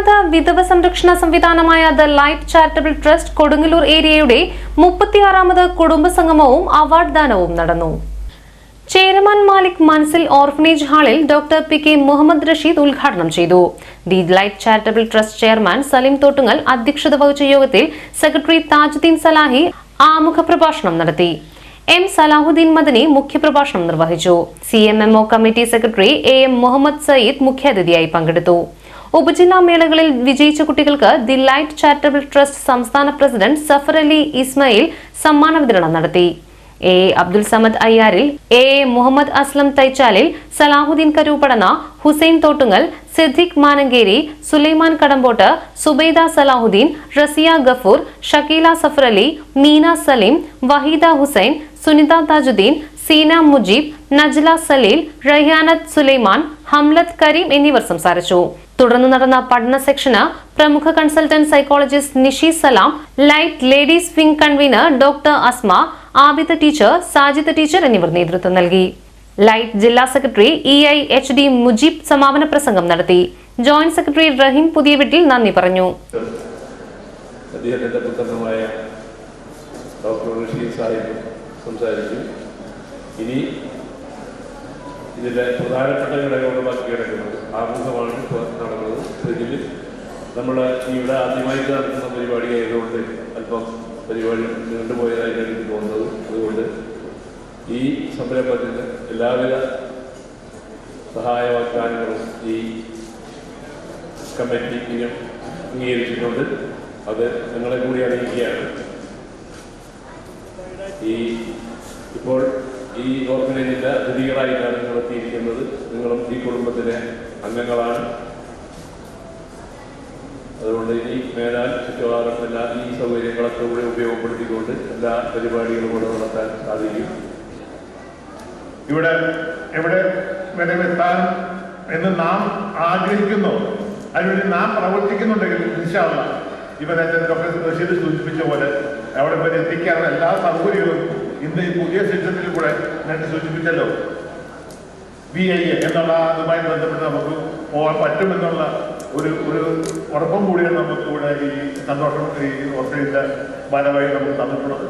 പരമ്പരാഗത വിധവ സംരക്ഷണ സംവിധാനമായ the light charitable trust Kodungallur ഏരിയയുടെ 36ാമത് കുടുംബ സംഗമവും അവാർഡ് ദാനവും നടന്നു. ചെയർമാൻ മാലിക് മൻസിൽ ഓർഫനേജ് ഹാളിൽ ഡോക്ടർ പി.കെ. മുഹമ്മദ് റഷീദ് ഉദ്ഘാടനം ചെയ്തു. The light charitable trust chairman Saleem Thottungal അധ്യക്ഷത വഹിച്ച യോഗത്തിൽ സെക്രട്ടറി താജുദ്ദീൻ സലാഹി ആമുഖ പ്രഭാഷണം നടത്തി. എം സലാഹുദ്ദീൻ മദനി മുഖ്യപ്രഭാഷണം നിർവഹിച്ചു. CMMO committee secretary AM Muhammad Sayyid മുഖ്യാതിഥിയായി പങ്കെടുത്തു. ഉപജില്ലാ മേളകളിൽ വിജയിച്ച കുട്ടികൾക്ക് ദി ലൈറ്റ് ചാരിറ്റബിൾ ട്രസ്റ്റ് സംസ്ഥാന പ്രസിഡന്റ് സഫർ അലി ഇസ്മായിൽ സമ്മാന വിതരണം നടത്തി. A. അബ്ദുൽ സമദ് അയ്യാരിൽ, A. മുഹമ്മദ് അസ്ലം തൈച്ചാലിൽ, സലാഹുദ്ദീൻ കരൂപടന, ഹുസൈൻ തോട്ടുങ്ങൽ, സിദ്ദിഖ് മാനങ്കേരി, സുലൈമാൻ കടമ്പോട്ട്, സുബൈദ സലാഹുദ്ദീൻ, റസിയ ഗഫൂർ, ഷക്കീല സഫർ അലി, മീന സലീം, വഹീദ ഹുസൈൻ, സുനിത താജുദ്ദീൻ, സീന മുജീബ്, നജ്ല സലീൽ, റയ്യാനത്ത് സുലൈമാൻ, ഹംലത്ത് കരീം എന്നിവർ സംസാരിച്ചു. തുടർന്ന് നടന്ന പഠന സെക്ഷന് പ്രമുഖ consultant psychologist Nishi Salam, light ladies wing convener doctor Asma, Abida teacher, Sajida teacher എന്നിവർ നേതൃത്വം നൽകി. ലൈറ്റ് ജില്ലാ സെക്രട്ടറി EIHD മുജീബ് സമാപന പ്രസംഗം നടത്തി. ജോയിന്റ് സെക്രട്ടറി റഹീം പുതിയവീട്ടിൽ നന്ദി പറഞ്ഞു. ഇനി ഇതിലെ പ്രധാനപ്പെട്ട ഘടകങ്ങൾ ബാക്കി കിടക്കുന്നത് ആമുഖമാണ് നടന്നത്. ഇതിൽ നമ്മൾ ഇവിടെ ആദ്യമായിട്ട് നടത്തുന്ന പരിപാടി ആയതുകൊണ്ട് അല്പം പരിപാടി നീണ്ടുപോയതായിട്ട് എനിക്ക് തോന്നുന്നത്. അതുകൊണ്ട് ഈ സംരംഭത്തിന് എല്ലാവിധ സഹായ വാഗ്ദാനങ്ങളും ഈ കമ്മിറ്റിക്കും അംഗീകരിച്ചിട്ടുണ്ട്. അത് നിങ്ങളെ കൂടി അറിയിക്കുകയാണ്. ഇപ്പോൾ ഈ ഓർഗനൈസിന്റെ അതിഥികളായിട്ടാണ് നിങ്ങൾ എത്തിയിരിക്കുന്നത്. നിങ്ങളും ഈ കുടുംബത്തിലെ അംഗങ്ങളാണ്. അതുകൊണ്ട് ഇനി മേലാൽ ചുറ്റുപാടും എല്ലാ ഈ സൗകര്യങ്ങളൊക്കെ കൂടെ ഉപയോഗപ്പെടുത്തിക്കൊണ്ട് എല്ലാ പരിപാടികളും കൂടെ നടത്താൻ സാധിക്കും. ഇവിടെ എവിടെ വരെ എത്താൻ എന്ന് നാം ആഗ്രഹിക്കുന്നു, അതിനുവേണ്ടി നാം പ്രവർത്തിക്കുന്നുണ്ടെങ്കിൽ ഇൻഷാ അല്ലാഹ് ഇവരെ ഡോക്ടർ റഷീദ് സൂചിപ്പിച്ച പോലെ അവിടെ വരെ എത്തിക്കാനുള്ള എല്ലാ സൗകര്യങ്ങളും ഇന്ന് ഈ പുതിയ സിസ്റ്റത്തിൽ കൂടെ നേരത്തെ സൂചിപ്പിച്ചല്ലോ, VIA എന്നുള്ള അതുമായി ബന്ധപ്പെട്ട് നമുക്ക് പോകാൻ പറ്റുമെന്നുള്ള ഒരു ഉറപ്പും കൂടിയാണ് നമുക്ക് ഇവിടെ ഈ സന്തോഷം ഈ ഓർഗനൈസിന്റെ ഭാരവാഹി നമുക്ക് തന്നിട്ടുള്ളത്.